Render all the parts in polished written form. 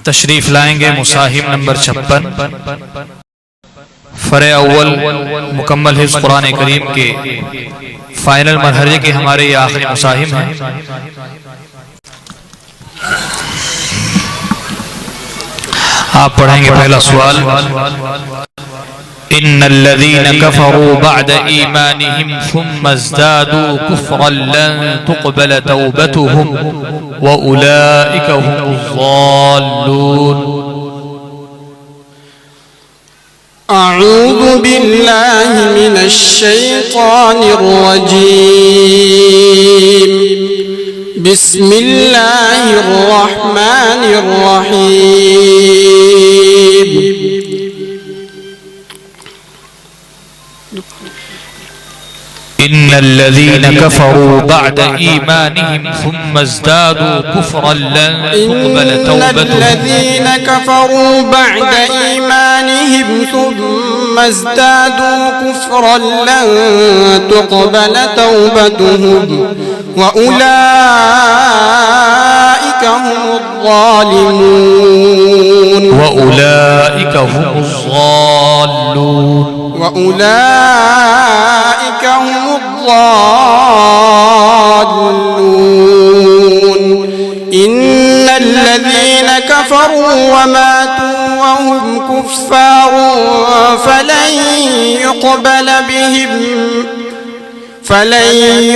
तशरीफ लाएंगे मुसाहिब नंबर 56 फ़रे अव्वल मुकम्मल हिफ्ज़ कुरान करीम के फाइनल मरहले के हमारे ये आखिरी मुसाहिब हैं। आप पढ़ेंगे पहला सवाल, इन्नल्लज़ीना कफ़रू बअद ईमानिहिम सुम्मा इज़्दादू कुफ़्रन लन तुक़बल तौबतुहुम व उलाइका हुमुज़्ज़ाल्लून। अऊज़ु बिल्लाहि मिनश शैतानिर रजीम। बिस्मिल्लाहिर रहमानिर रहीम। इन्नल्लज़ीना कफ़रू बअद ईमानिहिम सुम्मा इज़्दादू कुफ़्रन लन तुक़बल तौबतुहुम। इन्नल्लज़ीना कफ़रू बअद ईमानिहिम सुम्मा इज़्दादू कुफ़्रन लन तुक़बल तौबतुहुम व उलाइका हुमुज़्ज़ालिमून। وأولئك هم الضالون. إن الذين كفروا وماتوا وهم كفار فلن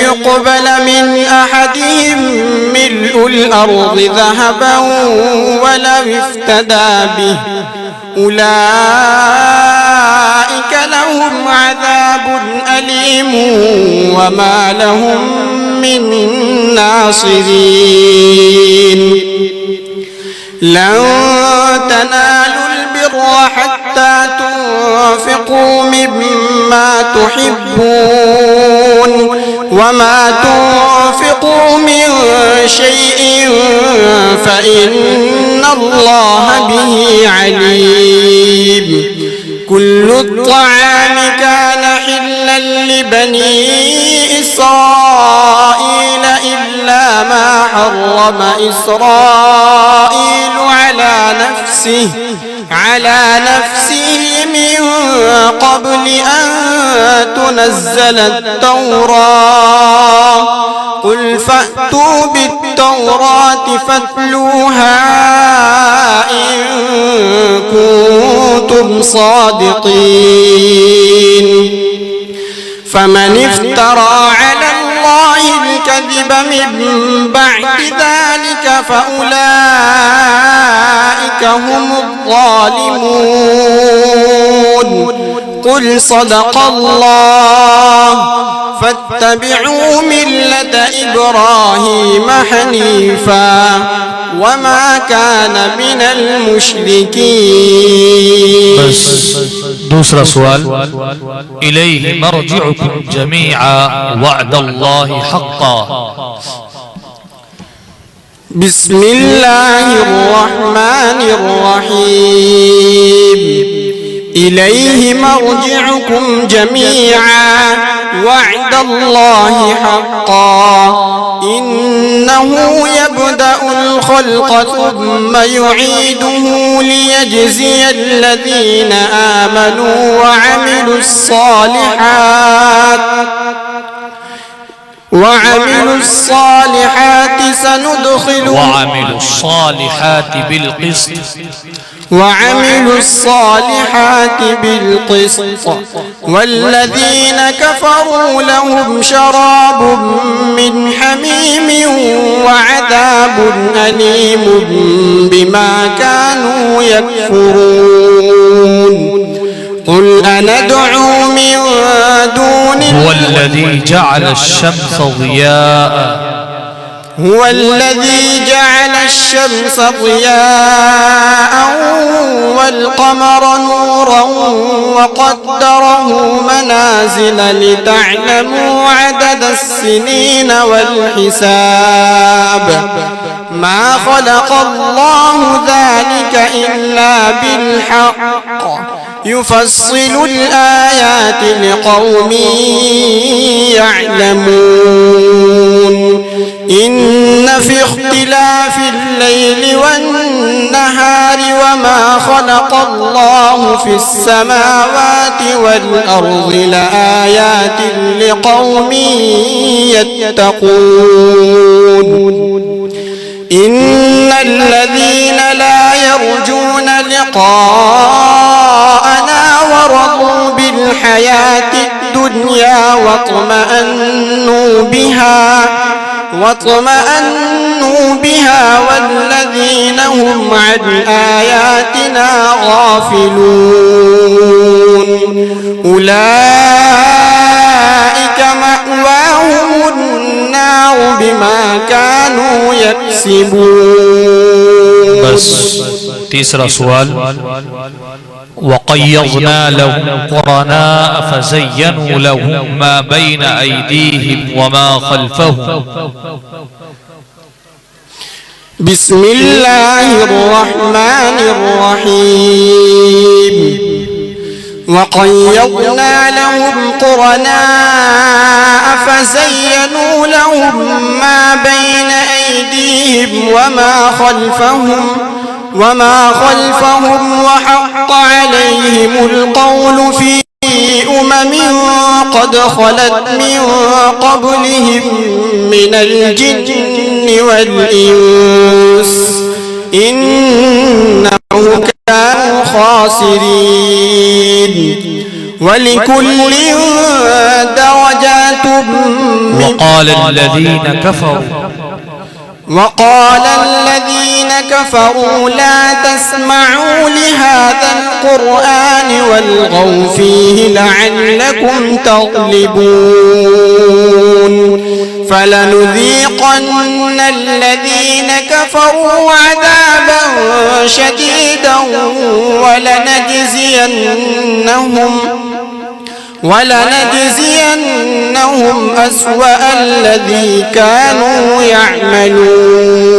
يقبل من أحدهم ملء الأرض ذهبا ولو افتدى به. أولئك لهم عذاب أليم وما لهم من ناصرين. لن تنالوا البر حتى تنفقوا مما تحبون وما تنفقوا من شيء فإن الله به عليم. كل الطعام كان حلا لبني إسرائيل إلا ما حرم إسرائيل على نفسه من قبل أن تنزل التوراة. قل فأتوا بالتوراة فاتلوها إن كنتم صادقين. فمن افترى على الله الكذب من بعد ذلك فأولئك هم الظالمون. قل صدق الله فاتبعوا ملة إبراهيم حنيفا وما كان من المشركين. بس दूसरा सवाल, इलैहि मरजिउकुम जमीआ वअदल्लाहि हक़्क़ा। बिस्मिल्लाहिर रहमानिर रहीम। إليه مرجعكم جميعا وعد الله حقا إنه يبدأ الخلق ثم يعيده ليجزي الذين آمنوا وعملوا الصالحات وعملوا الصالحات بالقسط والذين كفروا لهم شراب من حميم وعذاب أليم بما كانوا يكفرون. قل أندعو من دون هو الذي جعل الشمس ضياء والقمر نورا وقدره منازل لتعلموا عدد السنين والحساب. ما خلق الله ذلك إلا بالحق يفصل الآيات لقوم يعلمون إن في اختلاف الليل والنهار وما خلق الله في السماوات والأرض لآيات لقوم يتقون إن الذين لا يرجون لقاءنا ورضوا بالحياة الدنيا واطمأنوا بها والذين هم عن آياتنا غافلون أولئك مأواهم النار بما كانوا يكسبون. بس تیسرا سوال وقيضنا لهم قرناء فزينوا لهم ما بين أيديهم وما خلفهم. بسم الله الرحمن الرحيم وقيضنا لهم قرناء فزينوا لهم ما بين أيديهم وما خلفهم وحق عليهم القول في قد خلت من قبلهم من الجن والإنس إنهم كانوا خاسرين ولكل درجات وقال الذين كفروا لا تسمعوا لهذا القرآن والغوا فيه لعلكم تغلبون فلنذيقن الذين كفروا عذابا شديدا ولنجزينهم أسوأ الذي كانوا يعملون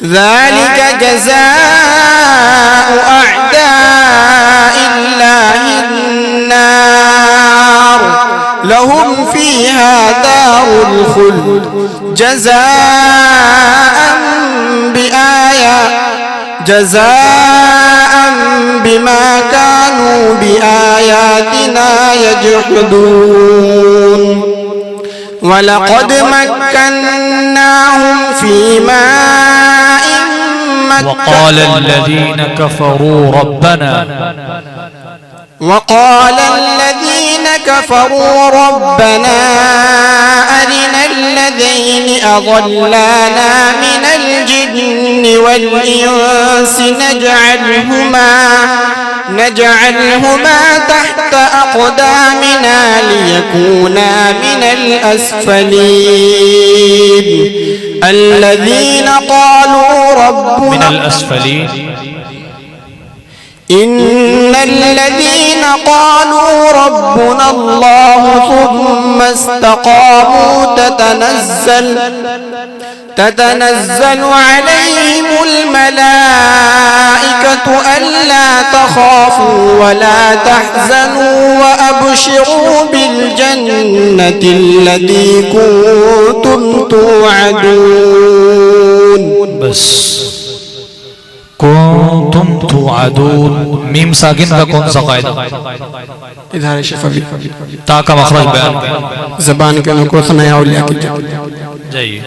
ذلك جزاء أعداء الله النار لهم فيها دار الخلد جزاء بما كانوا بآياتنا يجحدون ولقد مكناهم في ماء وقال الذين كفروا ربنا أرنا الذين أضلانا من الجن والإنس نجعلهما تحت أقدامنا ليكونا من الأسفلين الذين قالوا ربنا إن الذين قالوا ربنا الله ثم استقاموا تتنزل عليهم الملائكة ألا تخافوا ولا تحزنوا وأبشروا بالجنة التي كنتم توعدون. بس كنتم توعدون ميم ساكن کا کون سا قاعدہ اظہار شفوی تا کا مخرج بیان زبان کے نکو خنایا اولیاء کی جائیے